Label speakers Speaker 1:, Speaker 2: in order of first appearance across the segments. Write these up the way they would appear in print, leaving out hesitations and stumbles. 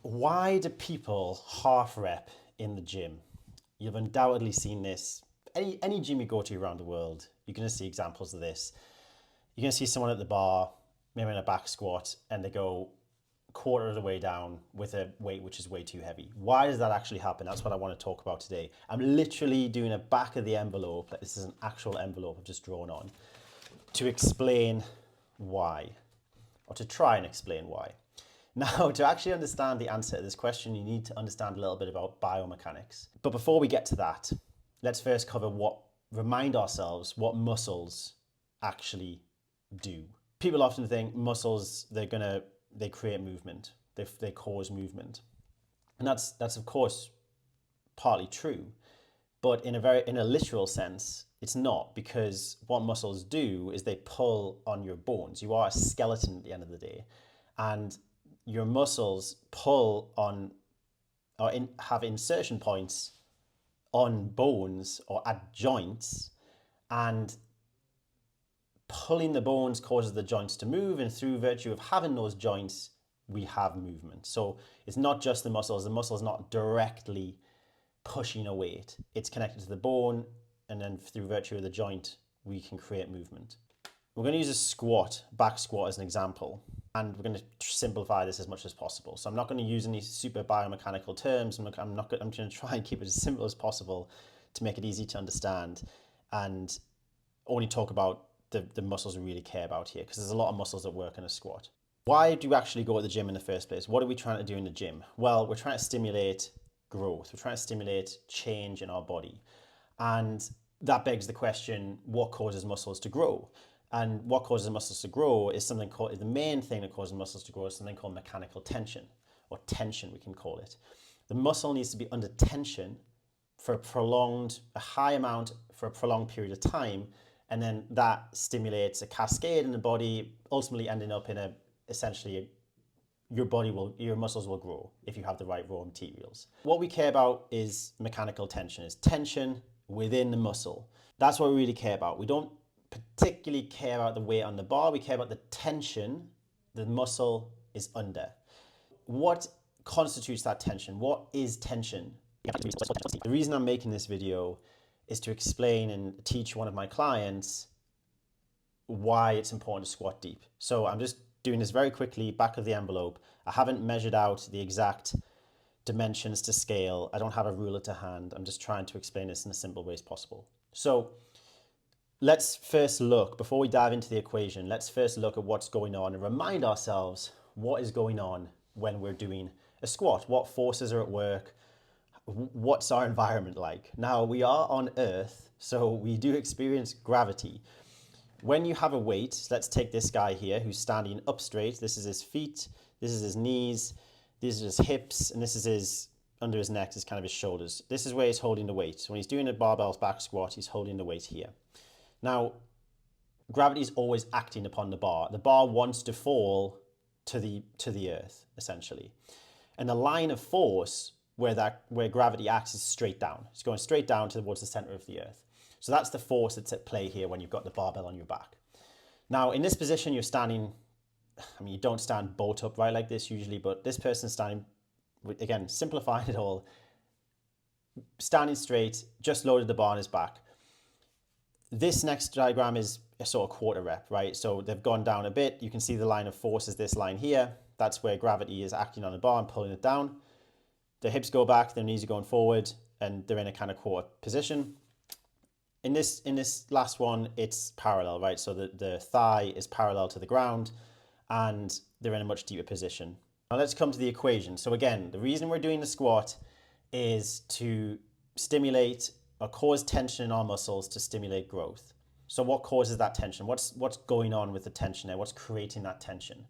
Speaker 1: Why do people half rep in the gym? You've undoubtedly seen this. Any gym you go to around the world, you're going to see examples of this. You're going to see someone at the bar, maybe in a back squat, and they go quarter of the way down with a weight which is way too heavy. Why does that actually happen? That's what I want to talk about today. I'm literally doing a back of the envelope, like this is an actual envelope I've just drawn on, to explain why, or to try and explain why. Now, to actually understand the answer to this question, you need to understand a little bit about biomechanics. But before we get to that, let's first remind ourselves what muscles actually do. People often think muscles, they create movement, they cause movement. And that's of course partly true, but in a literal sense, it's not, because what muscles do is they pull on your bones. You are a skeleton at the end of the day, and your muscles pull on or have insertion points on bones or at joints, and pulling the bones causes the joints to move, and through virtue of having those joints, we have movement. So it's not just the muscles is not directly pushing a weight. It's connected to the bone, and then through virtue of the joint, we can create movement. We're going to use a back squat as an example, and we're going to simplify this as much as possible. So I'm not going to use any super biomechanical terms. I'm going to try and keep it as simple as possible to make it easy to understand, and only talk about the muscles we really care about here, because there's a lot of muscles that work in a squat. Why do we actually go to the gym in the first place? What are we trying to do in the gym? Well, we're trying to stimulate growth. We're trying to stimulate change in our body. And that begs the question, what causes muscles to grow? And what causes muscles to grow is something called, the main thing that causes muscles to grow is something called mechanical tension, or tension we can call it. The muscle needs to be under tension for a high amount for a prolonged period of time, and then that stimulates a cascade in the body, ultimately ending up in essentially your muscles will grow if you have the right raw materials. What we care about is mechanical tension, is tension within the muscle. That's what we really care about. We don't particularly care about the weight on the bar. We care about the tension the muscle is under. What constitutes that tension? What is tension? The reason I'm making this video is to explain and teach one of my clients why it's important to squat deep. So I'm just doing this very quickly, back of the envelope. I haven't measured out the exact dimensions to scale. I don't have a ruler to hand. I'm just trying to explain this in a simple way as possible. So let's first look, before we dive into the equation, let's first look at what's going on and remind ourselves what is going on when we're doing a squat. What forces are at work? What's our environment like? Now, we are on Earth, so we do experience gravity. When you have a weight, let's take this guy here who's standing up straight. This is his feet, this is his knees, these are his hips, and this is under his neck, is kind of his shoulders. This is where he's holding the weight. So when he's doing a barbell back squat, he's holding the weight here. Now, gravity is always acting upon the bar. The bar wants to fall to the earth, essentially. And the line of force where gravity acts is straight down. It's going straight down towards the center of the earth. So that's the force that's at play here when you've got the barbell on your back. Now, in this position, you're standing, you don't stand bolt upright like this usually, but this person's standing, again, simplifying it all, standing straight, just loaded the bar on his back. This next diagram is a sort of quarter rep, right? So they've gone down a bit. You can see the line of force is this line here. That's where gravity is acting on the bar and pulling it down. The hips go back, their knees are going forward, and they're in a kind of quarter position. In this last one, it's parallel, right? So the thigh is parallel to the ground, and they're in a much deeper position. Now let's come to the equation. So again, the reason we're doing the squat is to stimulate or cause tension in our muscles to stimulate growth. So what causes that tension? What's going on with the tension there? What's creating that tension?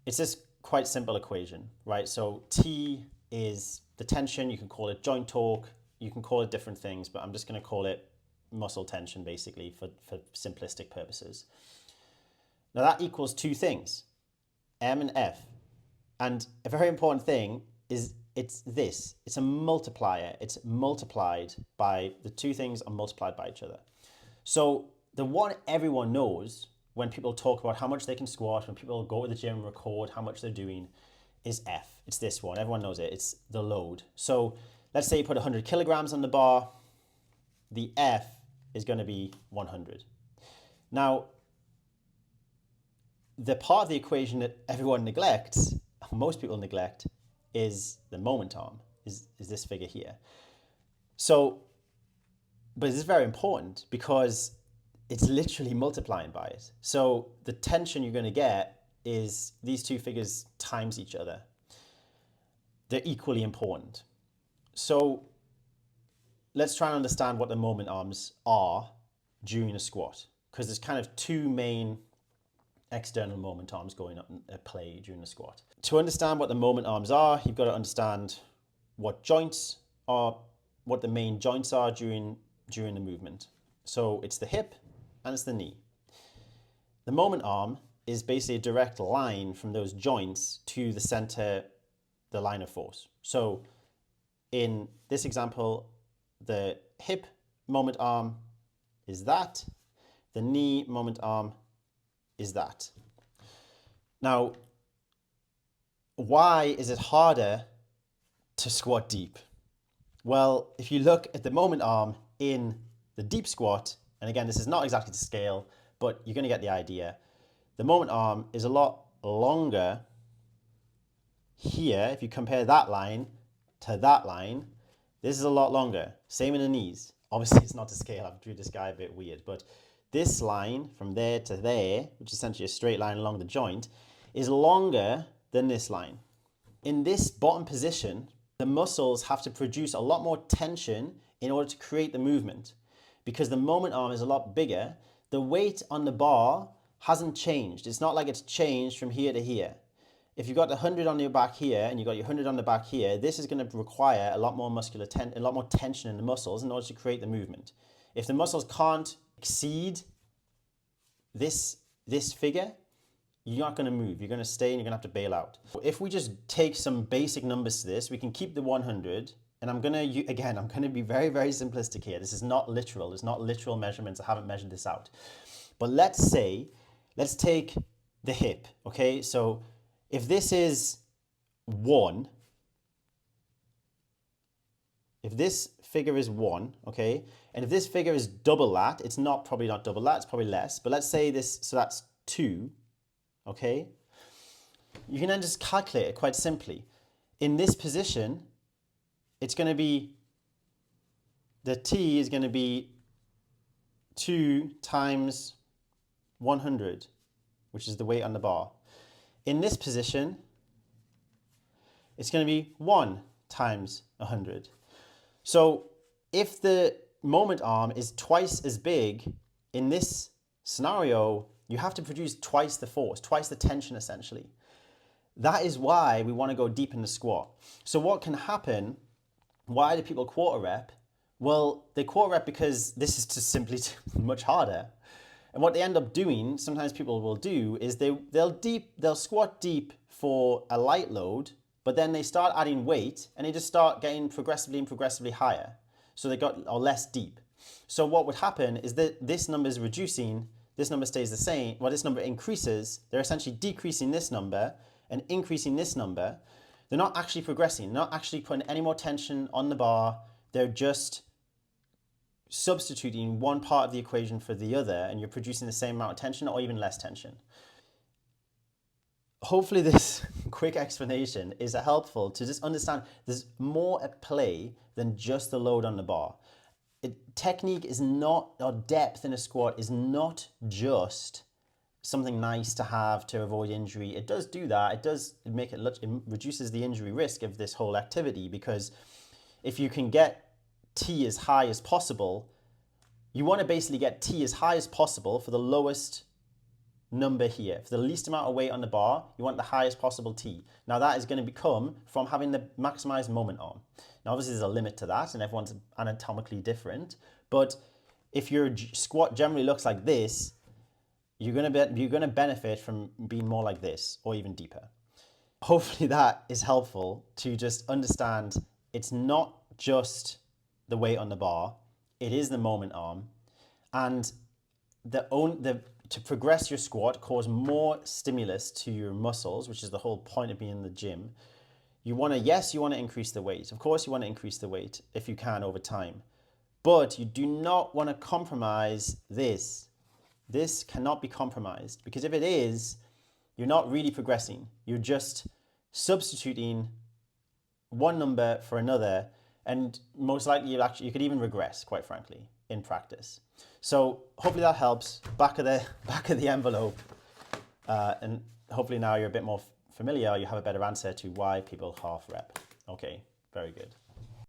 Speaker 1: It's this quite simple equation, right? So T is the tension. You can call it joint torque. You can call it different things, but I'm just going to call it muscle tension basically for simplistic purposes. Now that equals two things, M and F. And a very important thing is it's a multiplier. It's multiplied by, the two things are multiplied by each other. So the one everyone knows when people talk about how much they can squat, when people go to the gym and record how much they're doing, is F. It's this one. Everyone knows it. It's the load. So let's say you put 100 kilograms on the bar. The F is going to be 100. Now, the part of the equation that everyone neglects, most people neglect, is the moment arm, is this figure here. So, but this is very important because it's literally multiplying by it. So the tension you're going to get is these two figures times each other. They're equally important. So let's try and understand what the moment arms are during a squat, because there's kind of two main external moment arms going on at play during the squat. To understand what the moment arms are, you've got to understand what joints are, what the main joints are during the movement. So it's the hip and it's the knee. The moment arm is basically a direct line from those joints to the center, the line of force. So in this example, the hip moment arm is that, the knee moment arm is that. Now, why is it harder to squat deep? Well, if you look at the moment arm in the deep squat, and again, this is not exactly to scale, but you're going to get the idea. The moment arm is a lot longer here. If you compare that line to that line, this is a lot longer. Same in the knees. Obviously, it's not to scale. I've drew this guy a bit weird, but this line from there to there, which is essentially a straight line along the joint, is longer than this line. In this bottom position, the muscles have to produce a lot more tension in order to create the movement. Because the moment arm is a lot bigger, the weight on the bar hasn't changed. It's not like it's changed from here to here. If you've got the 100 on your back here and you've got your 100 on the back here, this is going to require a lot more a lot more tension in the muscles in order to create the movement. If the muscles can't exceed this figure, you're not going to move. You're going to stay and you're going to have to bail out. If we just take some basic numbers to this, we can keep the 100. And I'm going to be very, very simplistic here. This is not literal. There's not literal measurements. I haven't measured this out. But let's take the hip, okay? So if this is 1, if this figure is 1, okay? And if this figure is double that, it's probably not double that, it's probably less. But let's say this, so that's 2, okay? You can then just calculate it quite simply. In this position, it's going to be, the T is going to be 2 times 100, which is the weight on the bar. In this position, it's going to be 1 times 100. So if the moment arm is twice as big in this scenario, you have to produce twice the force, twice the tension essentially. That is why we want to go deep in the squat. So what can happen? Why do people quarter rep? Well, they quarter rep because this is just simply much harder. And what they end up doing, sometimes people will do, is they'll squat deep for a light load, but then they start adding weight and they just start getting progressively higher. So they got or less deep. So what would happen is that this number is reducing, this number stays the same. Well, this number increases. They're essentially decreasing this number and increasing this number. They're not actually progressing, not actually putting any more tension on the bar. They're just substituting one part of the equation for the other, and you're producing the same amount of tension or even less tension. Hopefully this quick explanation is helpful to just understand there's more at play than just the load on the bar. Technique is not, or depth in a squat is not just something nice to have to avoid injury. It does do that. It does make it reduces the injury risk of this whole activity, because if you can get T as high as possible, you want to basically get T as high as possible for the lowest number here. For the least amount of weight on the bar, you want the highest possible T. Now that is going to come from having the maximized moment arm. Now obviously there's a limit to that and everyone's anatomically different, but if your squat generally looks like this, you're going to benefit from being more like this or even deeper. Hopefully that is helpful to just understand it's not just the weight on the bar, it is the moment arm. And the to progress your squat, cause more stimulus to your muscles, which is the whole point of being in the gym, you want to, yes, you want to increase the weight. Of course, you want to increase the weight if you can over time. But you do not want to compromise this. This cannot be compromised, because if it is, you're not really progressing. You're just substituting one number for another, and most likely you could even regress, quite frankly, in practice. So hopefully that helps. Back of the envelope, and hopefully now you're a bit more familiar. You have a better answer to why people half rep. Okay, very good.